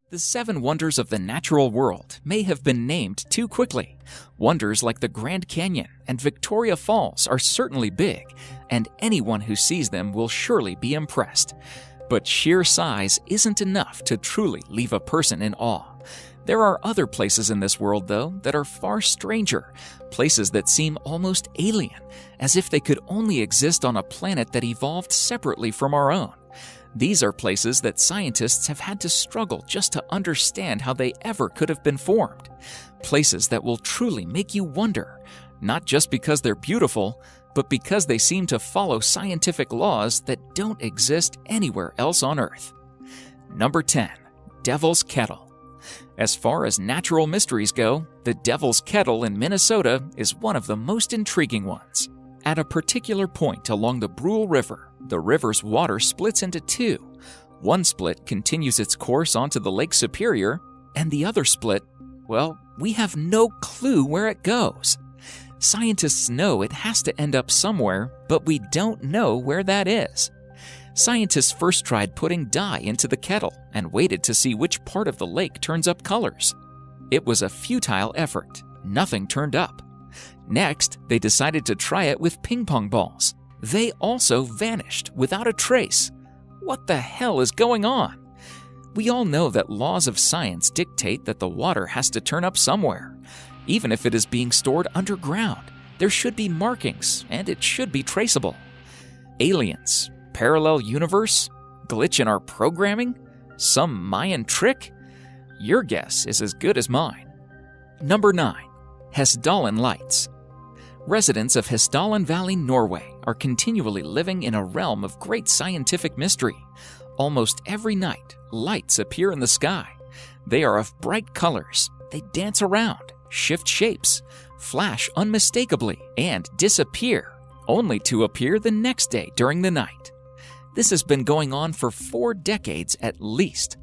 The 7 wonders of the natural world may have been named too quickly. Wonders like the Grand Canyon and Victoria Falls are certainly big, and anyone who sees them will surely be impressed. But sheer size isn't enough to truly leave a person in awe. There are other places in this world, though, that are far stranger, places that seem almost alien, as if they could only exist on a planet that evolved separately from our own. These are places that scientists have had to struggle just to understand how they ever could have been formed. Places that will truly make you wonder, not just because they're beautiful, but because they seem to follow scientific laws that don't exist anywhere else on Earth. Number 10. Devil's Kettle. As far as natural mysteries go, the Devil's Kettle in Minnesota is one of the most intriguing ones. At a particular point along the Brule River, the river's water splits into 2. One split continues its course onto the Lake Superior, and the other split, well, we have no clue where it goes. Scientists know it has to end up somewhere, but we don't know where that is. Scientists first tried putting dye into the kettle and waited to see which part of the lake turns up colors. It was a futile effort. Nothing turned up. Next, they decided to try it with ping pong balls. They also vanished without a trace. What the hell is going on? We all know that laws of science dictate that the water has to turn up somewhere. Even if it is being stored underground, there should be markings and it should be traceable. Aliens, parallel universe, glitch in our programming, some Mayan trick? Your guess is as good as mine. Number 9. Dolan Lights. Residents of Hessdalen Valley, Norway, are continually living in a realm of great scientific mystery. Almost every night, lights appear in the sky. They are of bright colors. They dance around, shift shapes, flash unmistakably, and disappear, only to appear the next day during the night. This has been going on for 4 decades at least.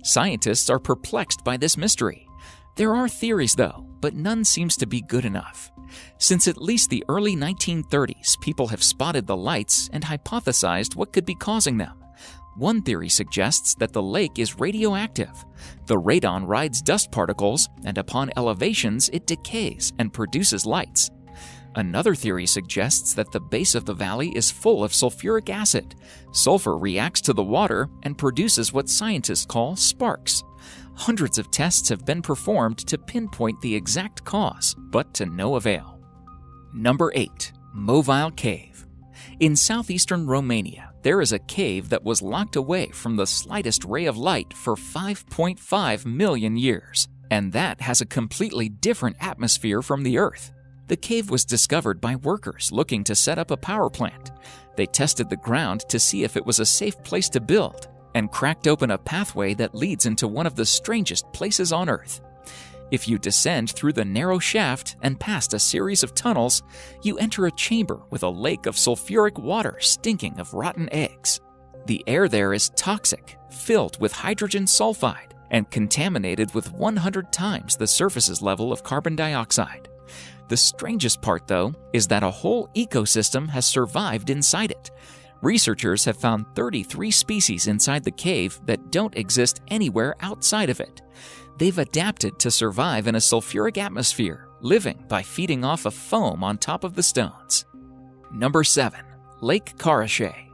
Scientists are perplexed by this mystery. There are theories, though, but none seems to be good enough. Since at least the early 1930s, people have spotted the lights and hypothesized what could be causing them. One theory suggests that the lake is radioactive. The radon rides dust particles, and upon elevations, it decays and produces lights. Another theory suggests that the base of the valley is full of sulfuric acid. Sulfur reacts to the water and produces what scientists call sparks. Hundreds of tests have been performed to pinpoint the exact cause, but to no avail. Number 8. Movile Cave. In southeastern Romania, there is a cave that was locked away from the slightest ray of light for 5.5 million years, and that has a completely different atmosphere from the Earth. The cave was discovered by workers looking to set up a power plant. They tested the ground to see if it was a safe place to build, and cracked open a pathway that leads into one of the strangest places on Earth. If you descend through the narrow shaft and past a series of tunnels, you enter a chamber with a lake of sulfuric water stinking of rotten eggs. The air there is toxic, filled with hydrogen sulfide, and contaminated with 100 times the surface's level of carbon dioxide. The strangest part, though, is that a whole ecosystem has survived inside it. Researchers have found 33 species inside the cave that don't exist anywhere outside of it. They've adapted to survive in a sulfuric atmosphere, living by feeding off of foam on top of the stones. Number 7. Lake Karachay.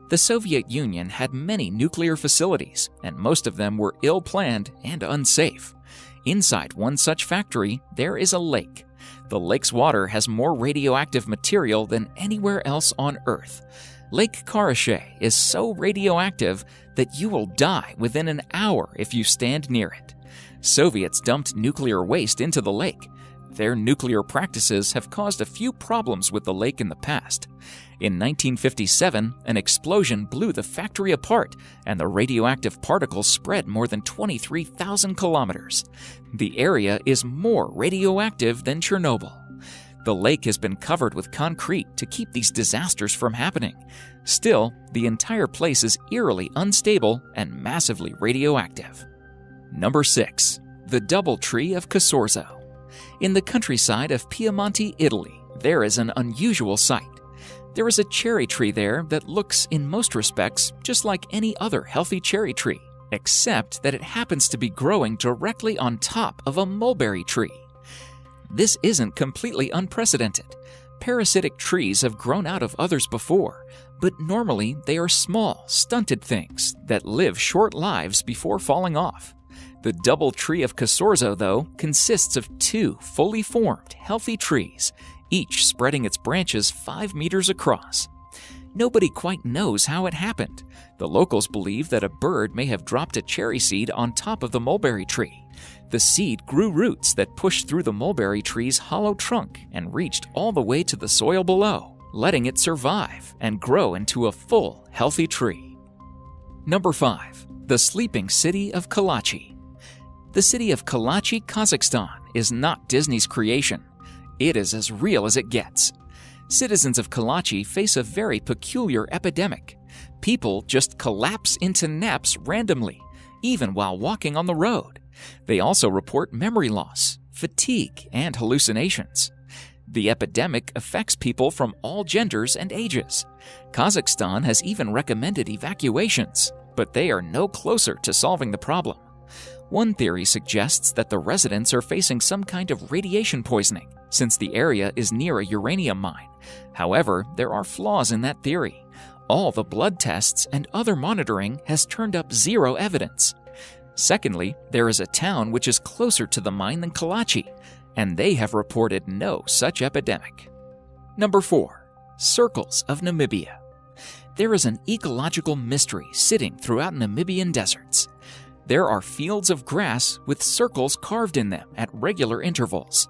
The Soviet Union had many nuclear facilities, and most of them were ill-planned and unsafe. Inside one such factory, there is a lake. The lake's water has more radioactive material than anywhere else on Earth. Lake Karachay is so radioactive that you will die within an hour if you stand near it. Soviets dumped nuclear waste into the lake. Their nuclear practices have caused a few problems with the lake in the past. In 1957, an explosion blew the factory apart, and the radioactive particles spread more than 23,000 kilometers. The area is more radioactive than Chernobyl. The lake has been covered with concrete to keep these disasters from happening. Still, the entire place is eerily unstable and massively radioactive. Number 6. The Doubletree of Couse. In the countryside of Piemonte, Italy, there is an unusual sight. There is a cherry tree there that looks, in most respects, just like any other healthy cherry tree. except that it happens to be growing directly on top of a mulberry tree. This isn't completely unprecedented. Parasitic trees have grown out of others before, but normally they are small, stunted things that live short lives before falling off. The Doubletree of Orzo, though, consists of 2 fully formed, healthy trees, each spreading its branches 5 meters across. Nobody quite knows how it happened. The locals believe that a bird may have dropped a cherry seed on top of the mulberry tree. The seed grew roots that pushed through the mulberry tree's hollow trunk and reached all the way to the soil below, letting it survive and grow into a full, healthy tree. Number 5. The sleeping city of Karachay. The city of Karachay, Kazakhstan, is not Disney's creation. It is as real as it gets. Citizens of Karachay face a very peculiar epidemic. People just collapse into naps randomly, even while walking on the road. They also report memory loss, fatigue, and hallucinations. The epidemic affects people from all genders and ages. Kazakhstan has even recommended evacuations, but they are no closer to solving the problem. One theory suggests that the residents are facing some kind of radiation poisoning, since the area is near a uranium mine. However, there are flaws in that theory. All the blood tests and other monitoring has turned up zero evidence. Secondly, there is a town which is closer to the mine than Karachay, and they have reported no such epidemic. Number 4. Circles of Namibia. There is an ecological mystery sitting throughout Namibian deserts. There are fields of grass with circles carved in them at regular intervals.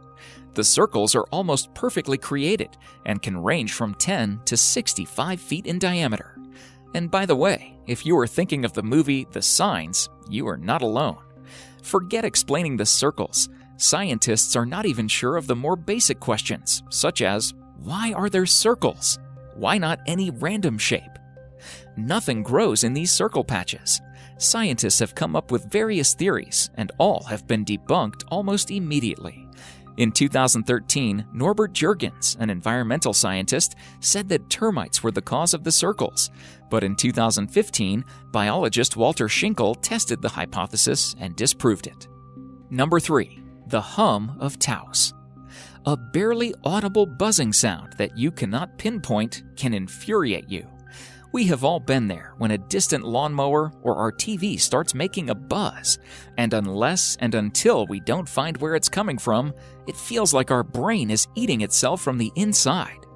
The circles are almost perfectly created and can range from 10 to 65 feet in diameter. And by the way, if you are thinking of the movie The Signs, you are not alone. Forget explaining the circles. Scientists are not even sure of the more basic questions, such as, why are there circles? Why not any random shape? Nothing grows in these circle patches. Scientists have come up with various theories, and all have been debunked almost immediately. In 2013, Norbert Jurgens, an environmental scientist, said that termites were the cause of the circles. But in 2015, biologist Walter Schinkel tested the hypothesis and disproved it. Number 3. The Hum of Taos. A barely audible buzzing sound that you cannot pinpoint can infuriate you. We have all been there when a distant lawnmower or our TV starts making a buzz, and unless and until we don't find where it's coming from, it feels like our brain is eating itself from the inside.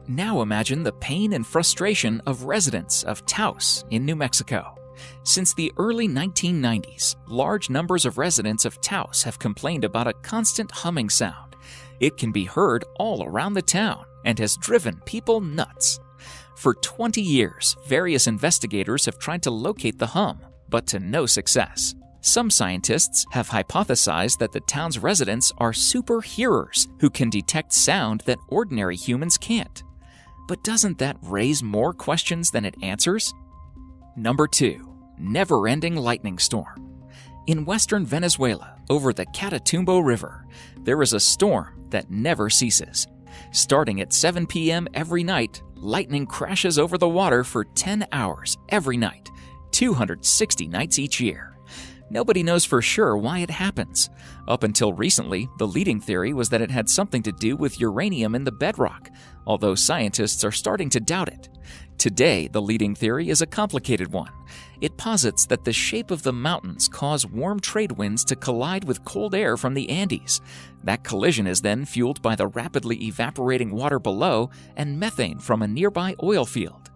Now imagine the pain and frustration of residents of Taos in New Mexico. Since the early 1990s, large numbers of residents of Taos have complained about a constant humming sound. It can be heard all around the town and has driven people nuts. For 20 years, various investigators have tried to locate the hum, but to no success. Some scientists have hypothesized that the town's residents are super hearers who can detect sound that ordinary humans can't. But doesn't that raise more questions than it answers? Number 2. Neverending lightning storm. In western Venezuela, over the Catatumbo River, there is a storm that never ceases. Starting at 7 p.m. every night, lightning crashes over the water for 10 hours every night, 260 nights each year. Nobody knows for sure why it happens. Up until recently, the leading theory was that it had something to do with uranium in the bedrock, although scientists are starting to doubt it. Today, the leading theory is a complicated one. It posits that the shape of the mountains cause warm trade winds to collide with cold air from the Andes. That collision is then fueled by the rapidly evaporating water below and methane from a nearby oil field.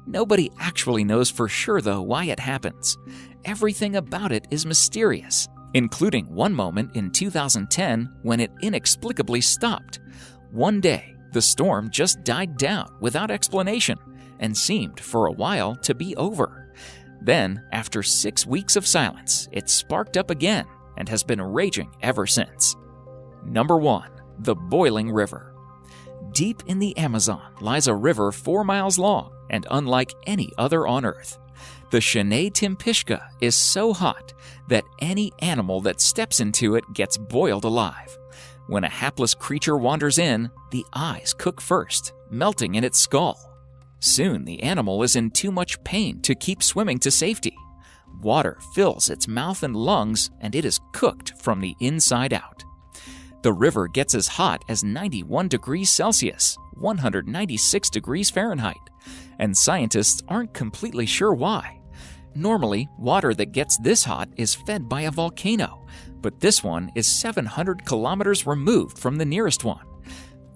Nobody actually knows for sure, though, why it happens. Everything about it is mysterious, including one moment in 2010 when it inexplicably stopped. One day, the storm just died down without explanation and seemed for a while to be over. Then, after 6 weeks of silence, it sparked up again and has been raging ever since. Number 1. The Boiling River. Deep in the Amazon lies a river 4 miles long and unlike any other on Earth. The Shenay Timpishka is so hot that any animal that steps into it gets boiled alive. When a hapless creature wanders in, the eyes cook first, melting in its skull. Soon the animal is in too much pain to keep swimming to safety. Water fills its mouth and lungs, and it is cooked from the inside out. The river gets as hot as 91 degrees Celsius, 196 degrees Fahrenheit, and scientists aren't completely sure why. Normally, water that gets this hot is fed by a volcano, but this one is 700 kilometers removed from the nearest one.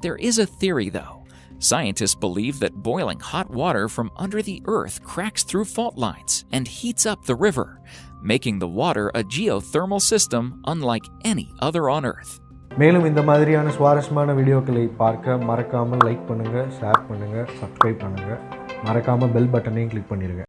There is a theory, though. Scientists believe that boiling hot water from under the earth cracks through fault lines and heats up the river, making the water a geothermal system unlike any other on Earth. மேலும் இந்த மாதிரியான சுவாரஸ்யமான வீடியோக்களை பார்க்க மறக்காமல் like பண்ணுங்க, share பண்ணுங்க, subscribe பண்ணுங்க. மறக்காம பெல் பட்டனையும் கிளிக் பண்ணிருங்க.